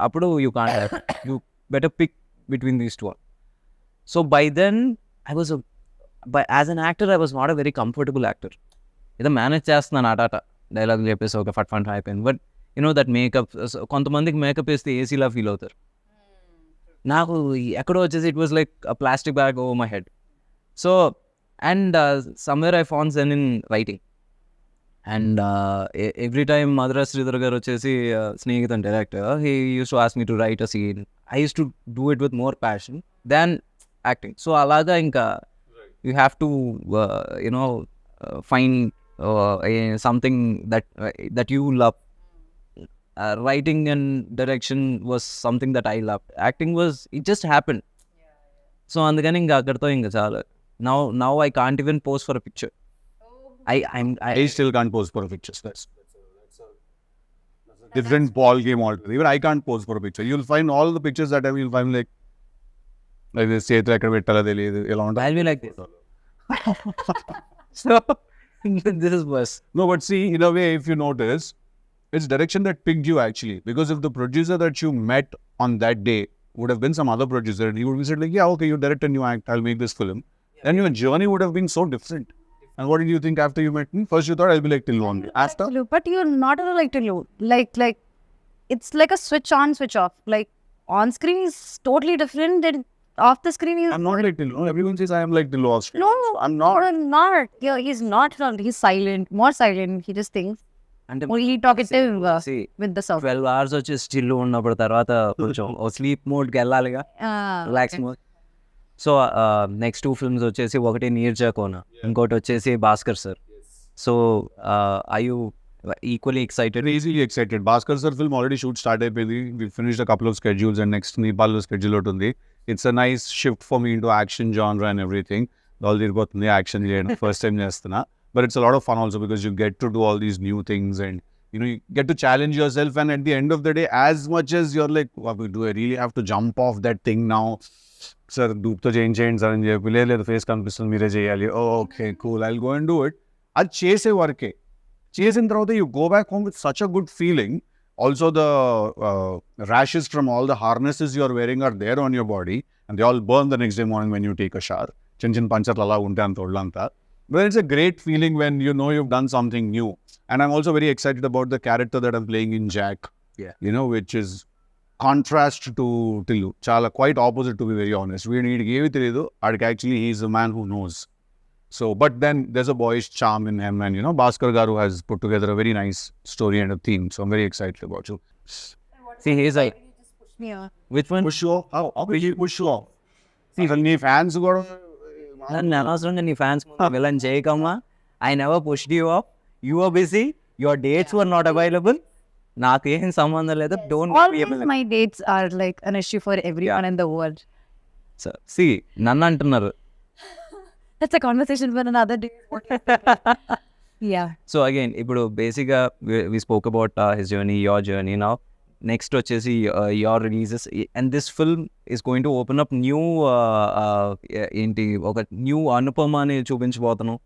అప్పుడు you can't you better pick between these two. So by then I was as an actor I was not a very comfortable actor. ఏదో manage చేస్తున్నాను ఆటాట dialogue చెప్పేసి ఒక ఫట్ అయిపోయింది. But that makeup కొంతమందికి makeup వేస్తే ఏసీలా ఫీల్ అవుతారు. నాకు ఎక్కడో వచ్చేసి it was like a plastic bag over my head. So and somewhere I found zen in writing and every time Madras Sridhar garu వచ్చేసి స్నేహితుని director he used to ask me to write a scene. I used to do it with more passion than acting. So అలాగా ఇంకా you have to find something that you love. Writing and direction was something that I loved. Acting it just happened. So అందుకని ఇంకా అక్కడితో ఇంకా చాలా. Now I can't even pose for a picture. I still can't pose for a picture. That's a different ball game altogether. Even I can't pose for a picture. You'll find all the pictures that you'll find like this చేతులు ఎక్కడ పెట్టాలో తెలియదు ఎలా ఉంటుంది. I'll be like this. So this is worse. No, but see, in a way, if you notice, it's direction that picked you actually. Because if the producer that you met on that day would have been some other producer, he would have said like, yeah, okay, you direct and you act, I'll make this film. Then your journey would have been so different. And what did you think after you met me? First you thought I'll be like Tillu only. After? But you're not like Tillu. Like it's like a switch on, switch off. Like on screen is totally different than off the screen. I'm not like Tillu. Everyone says I am like Tillu off screen. No, I'm not. I'm not. Yeah, he's not. He's silent, more silent. He just thinks. అంటే Only talkative see, with the sound. 12 hours వచ్చి still ఉన్నప్పుడు తర్వాత కొంచెం sleep మోడ్కి వెళ్ళాలిగా, relax mode. So next 2 films వచ్చేసి ఒకటి నీర్జాకోన, ఇంకోటి వచ్చేసి Bhaskar sir. So I you equally excited? Crazily excited. Bhaskar sir film already shoot started. We finished a couple of schedules and next Nepal schedule out ఉంది. It's a nice shift for me into action genre and everything. All తిరిగిపోతుంది action చేయడం first time చేస్తున్నా. But it's a lot of fun also because you get to do all these new things and you get to challenge yourself, and at the end of the day, as much as you're like, do I really have to jump off that thing now? Sir, doopto change sir ani cheppi లేదు face కనిపిస్తుంది మీరే చేయాలి. Okay, cool, I'll go and do it. అది చేసే వరకే. చేసిన తర్వాత you go back home with such a good feeling. Also the rashes from all the harnesses you're wearing are there on your body and they all burn the next day morning when you take a shower. చిన్న పంచర్లు అలా ఉంటాయి అంత ఒళ్ళంతా. But it's a great feeling when you know you've done something new. And I'm also very excited about the character that I'm playing in Jack. Yeah. Which is contrast to Tillu. Chala quite opposite, to be very honest. We need to give it actually he's a man who knows. So, but then there's a boyish charm in him, and Bhaskar Garu has put together a very nice story and a theme. So I'm very excited about you. See, he's like, Yeah. which one? Push you off? How will you push you off? See, when your fans go, నన్ను అనవసరంగా నీ fans villain చేయకమ్మా. I never pushed you up. You are busy, your dates were not available. నాకు ఏం సంబంధం లేదు. Always my dates are like an issue for everyone in the world. సి నన్ను అంటున్నారు. That's a conversation for another day. Yeah so again ఇప్పుడు బేసిక్గా we spoke about his journey, your journey. Now next వచ్చేసి your releases and this film is going to open up new ఏంటి ఒక new అనుపమని చూపించబోతున్నాం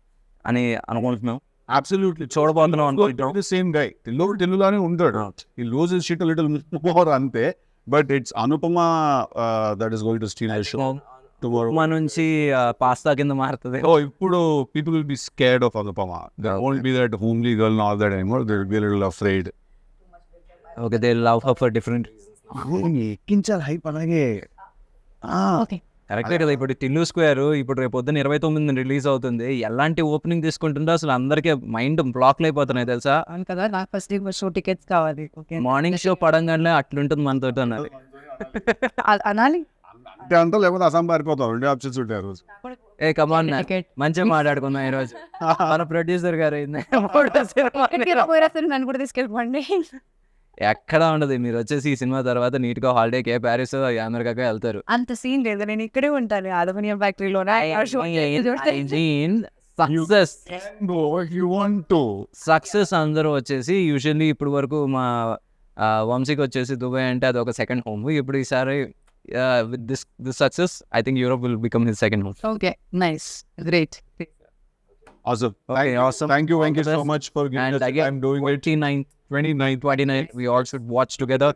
అని అనుకుంటున్నాం. అబ్సల్యూట్లీ చూడబోతున్నాం అనుకుంటున్నాం. Same guy తెలుగులానే ఉంటాడు. ఈ లూజ్ షిట్ లిటిల్ మోర్ అంతే. But it's Anupama that is going to steal the show tomorrow. మా నుంచి పాస్తా కింద మారుతుంది. Oh, ఇప్పుడు people will be scared of Anupama. There won't be that homely girl and all that anymore. They will be a little afraid. Okay, they love her for different. ఎక్కించాలి hype అలాగే. Okay కరెక్టే కదా. ఇప్పుడు Tillu square ఇప్పుడు రేపు పొద్దున్న 29 release అవుతుంది. ఎలాంటి ఓపెనింగ్ తీసుకుంటుందో అసలు అందరికీ మైండ్ బ్లాక్లు అయిపోతున్నాయి తెలుసా. అవును కదా, నాకు ఫస్ట్ షో టికెట్స్ కావాలి. ఓకే మార్నింగ్ షో పడంగానే అట్లుంటుంది మనతో అన్నది. అనాలి. అంటే అంతా లేకపోతే అసం పారిపోతాం. 2 ఆప్షన్స్ ఉంటాయి ఆ రోజు. ఏ కమాన్, మంచిగా మాట్లాడుకుందాం ఈరోజు. మన ప్రొడ్యూసర్ గారు నన్ను కూడా తీసుకెళ్ళిపోండి. ఎక్కడ ఉండదు. మీరు వచ్చేసి ఈ సినిమా తర్వాత నీట్ గా హాలిడేకి ప్యారిస్ అమెరికాకి వెళ్తారు. అంత సీన్ లేదు, నేను ఇక్కడే ఉంటాను అలుమినియం ఫ్యాక్టరీలోనే. Success No, if you want to. Success అందరూ వచ్చేసి యూజువల్లీ ఇప్పుడు వరకు మా వంశీకి వచ్చేసి దుబాయ్ అంటే అది ఒక సెకండ్ హోమ్. ఇప్పుడు ఈసారి with this success I think Europe will become his second home. Okay nice great. Awesome. Okay, awesome. Thank you so much for giving And us again, time doing it. 29th we all should watch together.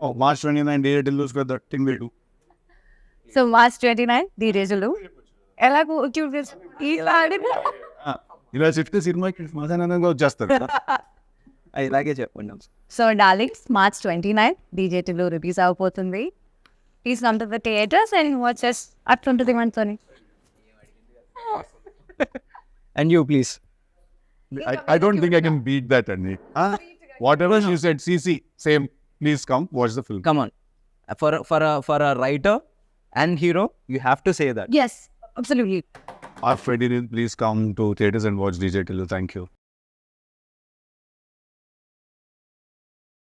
Oh, March 29 DJ Tillu square, that thing we do. So March 29 ది రేజులు ఎలాగో ఇలా చెప్తే సినిమాకి సమాధానంగా వచ్చేస్తారు. ఇలాగే చెప్పండి. So darlings, March 29 DJ Tillu release అవబోతుంది. Please come to the theatres and watches. అట్లుంటుంది మనతోని. And you please. I don't think I can beat that, Andy. Whatever you said, CC, same. Please come watch the film. Come on. For a writer and hero, you have to say that. Yes, absolutely. Our Freddy, please come to theaters and watch DJ Tillu. Thank you.